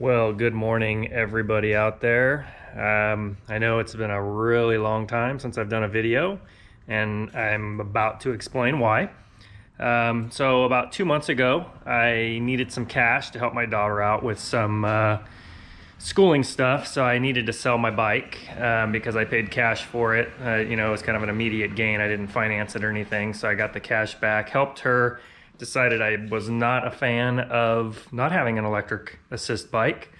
Well, good morning, everybody out there. I know it's been a really long time since I've done a video, and I'm about to explain why. So about 2 months ago, I needed some cash to help my daughter out with some schooling stuff, so I needed to sell my bike because I paid cash for it. It was kind of an immediate gain. I didn't finance it or anything, so I got the cash back, helped her, decided I was not a fan of not having an electric assist bike.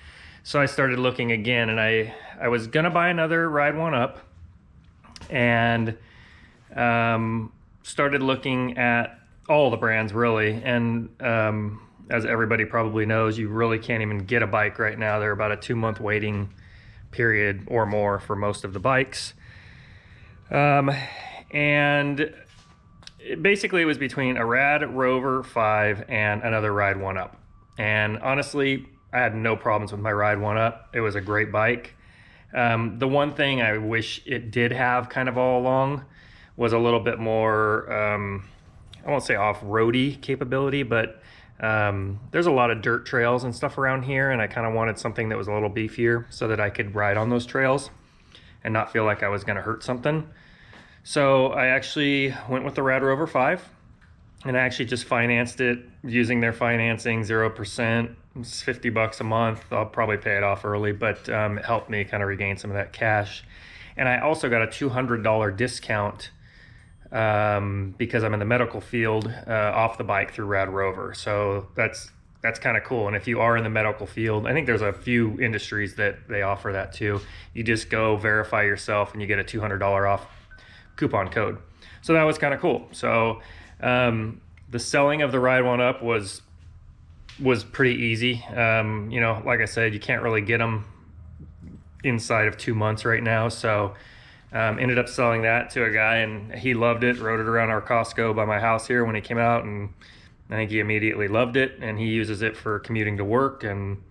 So I started looking again, and I was gonna buy another Ride1Up, and started looking at all the brands really. And as everybody probably knows, you really can't even get a bike right now. They're about a 2-month waiting period or more for most of the bikes. And basically it was between a Rad Rover 5 and another Ride1Up. And honestly, I had no problems with my Ride1Up. It was a great bike. The one thing I wish it did have kind of all along was a little bit more, I won't say off-roady capability, but there's a lot of dirt trails and stuff around here, and I kind of wanted something that was a little beefier so that I could ride on those trails and not feel like I was gonna hurt something. So I actually went with the Rad Rover 5, and I actually just financed it using their financing, 0%. It's $50 a month. I'll probably pay it off early, but it helped me kind of regain some of that cash. And I also got a $200 discount because I'm in the medical field off the bike through Rad Rover. So that's kind of cool. And if you are in the medical field, I think there's a few industries that they offer that too. You just go verify yourself and you get a $200 off coupon code. So that was kind of cool. So the selling of the Ride1Up was pretty easy. Like I said, you can't really get them inside of 2 months right now. So ended up selling that to a guy, and he loved it, rode it around our Costco by my house here when he came out, and I think he immediately loved it, and he uses it for commuting to work. And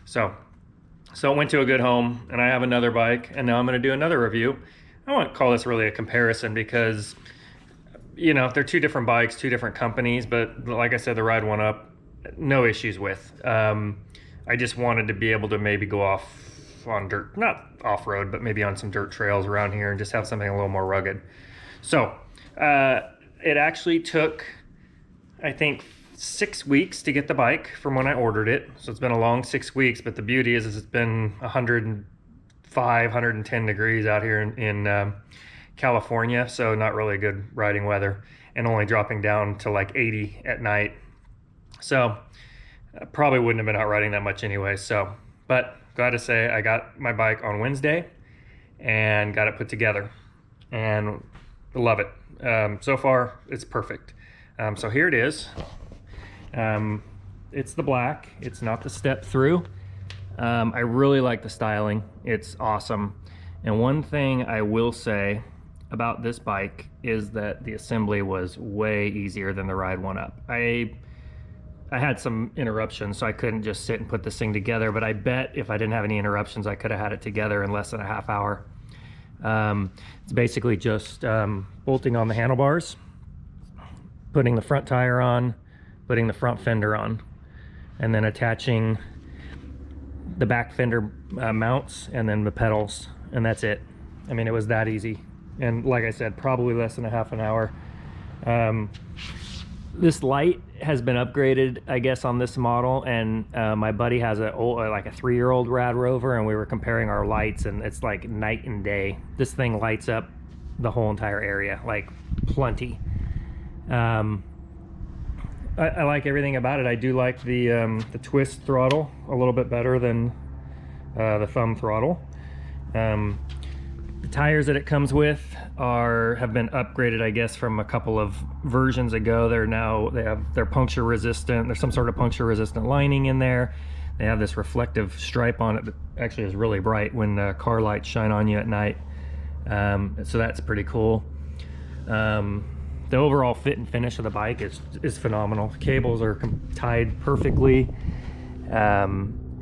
so it went to a good home, and I have another bike, and now I'm going to do another review. I won't call this really a comparison because they're two different bikes, two different companies, but like I said, the Ride1Up, no issues with. I just wanted to be able to maybe go off on dirt, not off-road, but maybe on some dirt trails around here and just have something a little more rugged. So it actually took, I think, 6 weeks to get the bike from when I ordered it. So it's been a long 6 weeks, but the beauty is it's been 105, 110 degrees out here in California, so not really good riding weather, and only dropping down to like 80 at night. So I probably wouldn't have been out riding that much anyway. But glad to say I got my bike on Wednesday and got it put together, and love it. So far it's perfect. So here it is. It's the black, it's not the step through. I really like the styling, it's awesome. And one thing I will say about this bike is that the assembly was way easier than the Ride1Up. I had some interruptions, so I couldn't just sit and put this thing together, but I bet if I didn't have any interruptions, I could have had it together in less than a half hour. It's basically just bolting on the handlebars, putting the front tire on, putting the front fender on, and then attaching the back fender mounts and then the pedals, and that's it. I mean, it was that easy. And like I said, probably less than a half an hour. This light has been upgraded, I guess, on this model, and my buddy has like a 3-year-old Rad Rover, and we were comparing our lights, and it's like night and day. This thing lights up the whole entire area, like plenty. I like everything about it. I do like the twist throttle a little bit better than the thumb throttle. The tires that it comes with have been upgraded, I guess, from a couple of versions ago. They're puncture resistant. There's some sort of puncture resistant lining in there. They have this reflective stripe on it that actually is really bright when car lights shine on you at night. So that's pretty cool. The overall fit and finish of the bike is phenomenal. The cables are tied perfectly.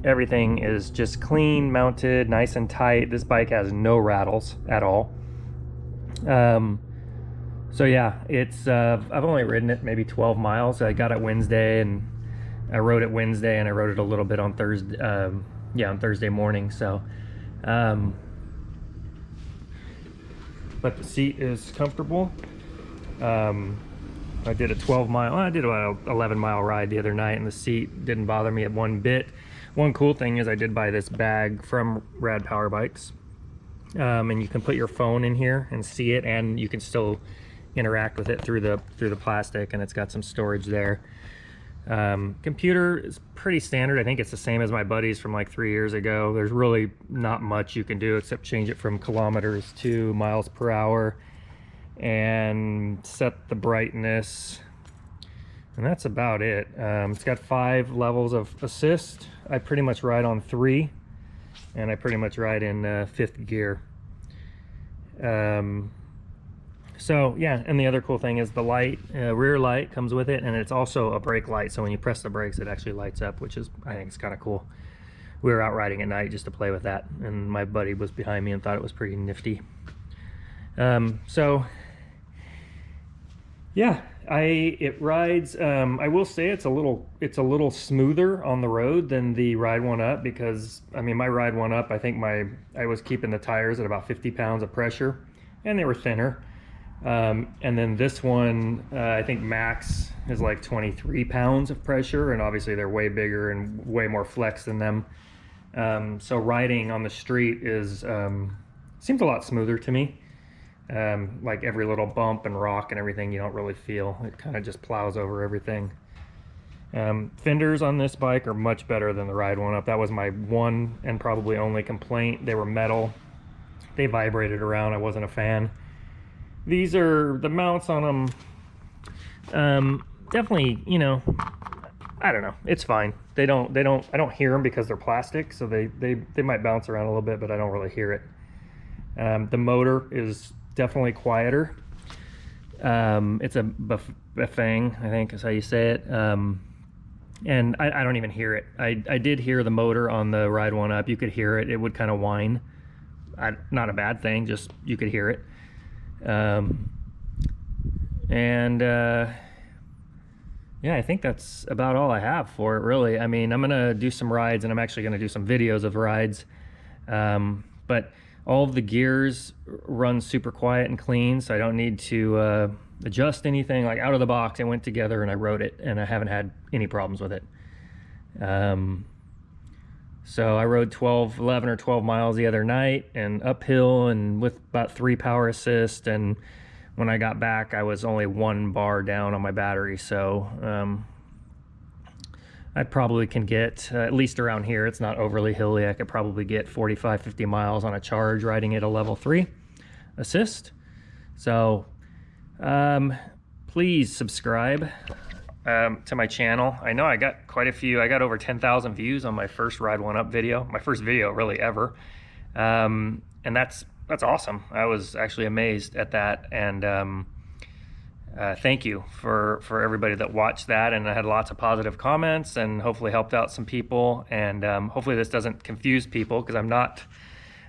Everything is just clean, mounted, nice and tight. This bike has no rattles at all. So yeah, it's I've only ridden it maybe 12 miles. I got it Wednesday, and I rode it Wednesday and I rode it a little bit on Thursday, yeah, on Thursday morning. So, but the seat is comfortable. I did a 12-mile, I did about an 11-mile ride the other night, and the seat didn't bother me at one bit. One cool thing is I did buy this bag from Rad Power Bikes, and you can put your phone in here and see it, and you can still interact with it through the plastic, and it's got some storage there. Computer is pretty standard. I think it's the same as my buddy's from like 3 years ago. There's really not much you can do except change it from kilometers to miles per hour and set the brightness, and that's about it. It's got 5 levels of assist. I pretty much ride on 3, and I pretty much ride in 5th gear. So yeah, and the other cool thing is the light, rear light comes with it, and it's also a brake light, so when you press the brakes it actually lights up, which is, I think it's kind of cool. We were out riding at night just to play with that, and my buddy was behind me and thought it was pretty nifty. So yeah, it rides, I will say it's a little smoother on the road than the Ride1Up, because I mean, my Ride1Up, I think I was keeping the tires at about 50 pounds of pressure, and they were thinner. And then this one, I think max is like 23 pounds of pressure, and obviously they're way bigger and way more flex than them. So riding on the street is seems a lot smoother to me. Like every little bump and rock and everything you don't really feel. It kind of just plows over everything. Fenders on this bike are much better than the Ride1Up. That was my one and probably only complaint. They were metal. They vibrated around. I wasn't a fan. These are the mounts on them. Definitely, you know, I don't know. It's fine. I don't hear them because they're plastic, so they might bounce around a little bit, but I don't really hear it. The motor is definitely quieter. It's a Bafang, I think is how you say it. And I don't even hear it. I did hear the motor on the Ride1Up. You could hear it. It would kind of whine. Not a bad thing, just you could hear it. Yeah, I think that's about all I have for it, really. I mean, I'm gonna do some rides, and I'm actually gonna do some videos of rides. But all of the gears run super quiet and clean, so I don't need to adjust anything. Like out of the box, it went together and I rode it, and I haven't had any problems with it. So I rode 11 or 12 miles the other night, and uphill, and with about 3 power assist, and when I got back I was only 1 bar down on my battery. So I probably can get, at least around here, it's not overly hilly, I could probably get 45-50 miles on a charge riding at a level 3 assist. So please subscribe to my channel. I know I got quite a few. I got over 10,000 views on my first Ride1Up video, my first video really ever, and that's awesome. I was actually amazed at that, and thank you for everybody that watched that, and I had lots of positive comments, and hopefully helped out some people, and hopefully this doesn't confuse people, because I'm not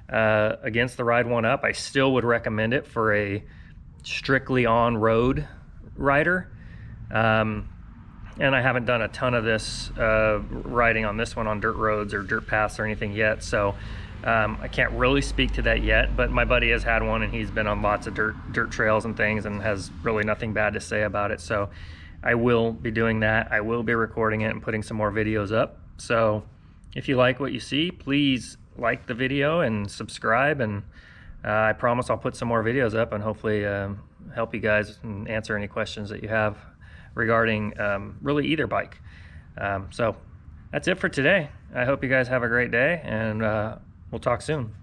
against the Ride1Up. I still would recommend it for a strictly on-road rider. And I haven't done a ton of this riding on this one on dirt roads or dirt paths or anything yet, so I can't really speak to that yet, but my buddy has had one, and he's been on lots of dirt trails and things, and has really nothing bad to say about it. So I will be doing that. I will be recording it and putting some more videos up. So if you like what you see, please like the video and subscribe, and I promise I'll put some more videos up and hopefully help you guys and answer any questions that you have regarding really either bike. So that's it for today. I hope you guys have a great day, and we'll talk soon.